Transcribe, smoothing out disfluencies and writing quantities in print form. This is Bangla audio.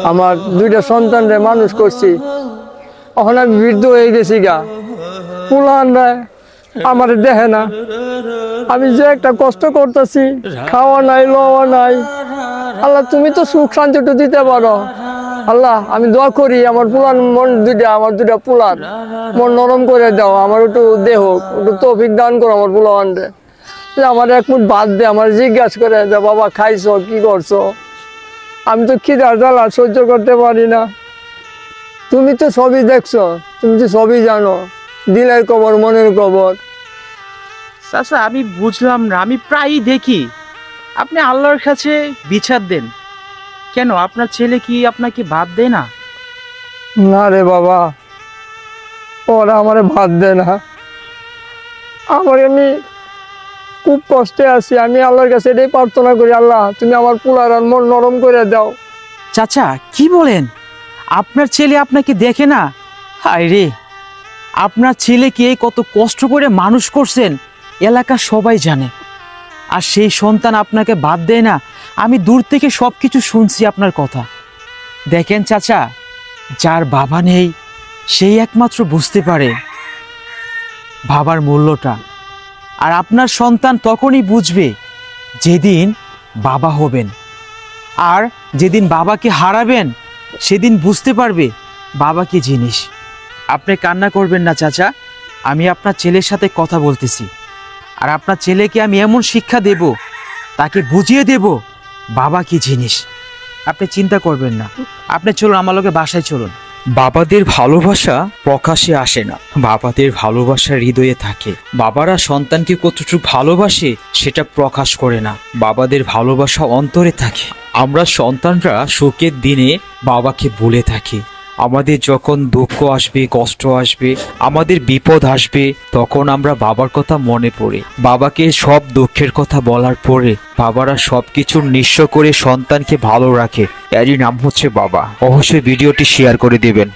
আমার দুইটা সন্তানরে মানুষ করছি, এখন আমি বৃদ্ধ হয়ে গেছি গা, পুলানরা আমার দেখে না। আমি যে একটা কষ্ট করতেছি, খাওয়া নাই লওয়া নাই, আল্লাহ তুমি তো সুখ শান্তি একটু দিতে পারো। আল্লাহ আমি দোয়া করি আমার পুলান মন দুইটা, আমার দুইটা পুলান মন নরম করে দাও, আমার একটু দেহ একটু তৌফিক দান করো আমার পুলানরে। আমার এক মুঠ ভাত দে, আমার জিজ্ঞাসা করে যে বাবা খাইছো কি করছো, আমি তো খিদার জ্বালা সহ্য করতে পারি না। তুমি তো সবই দেখছো, তুমি তো সবই জানো, দিলের খবর মনের খবর। চাচা আমি বুঝলাম না, আমি প্রায়ই দেখি আপনি আল্লাহর কাছে বিচার দেন, কেন আপনার ছেলে কি আপনাকে ভাত দেয় না? না রে বাবা, ওরা আমারে ভাত দেয় না। আমি খুব কষ্টে আছি, আমি আল্লাহর কাছে এটাই প্রার্থনা করি, আল্লাহ তুমি আমার পুলার মন নরম করে দাও। চাচা কি বলেন, আপনার ছেলে আপনাকে দেখে না? হায় রে, আপনার ছেলেকে কত কষ্ট করে মানুষ করছেন এলাকা সবাই জানে, আর সেই সন্তান আপনাকে বাদ দেয় না। আমি দূর থেকে সব কিছু শুনছি আপনার কথা। দেখেন চাচা, যার বাবা নেই সেই একমাত্র বুঝতে পারে বাবার মূল্যটা, আর আপনার সন্তান তখনই বুঝবে যেদিন বাবা হবেন, আর যেদিন বাবাকে হারাবেন সেদিন বুঝতে পারবে বাবা কি জিনিস। আপনি কান্না করবেন না চাচা, আমি আপনার ছেলের সাথে কথা বলতেছি, আর আপনার ছেলেকে আমি এমন শিক্ষা দেব, তাকে বুঝিয়ে দেব বাবা কি জিনিস। আপনি চিন্তা করবেন না, আপনি চলুন আমার লগে বাসায় চলুন। বাবাদের ভালোবাসা প্রকাশে আসে না, বাবাদের ভালোবাসা হৃদয়ে থাকে। বাবারা সন্তানকে কতটুকু ভালোবাসে সেটা প্রকাশ করে না, বাবাদের ভালোবাসা অন্তরে থাকে। আমরা সন্তানরা সুখের দিনে বাবাকে ভুলে থাকি, আমাদের যখন দুঃখ আসবে, কষ্ট আসবে, আমাদের বিপদ আসবে, তখন আমরা বাবার কথা মনে পড়ে বাবাকে সব দুঃখের কথা বলার পরে বাবারা সবকিছুর নিঃস্ব করে সন্তানকে ভালো রাখে, এরই নাম হচ্ছে বাবা। অবশ্যই ভিডিওটি শেয়ার করে দেবেন।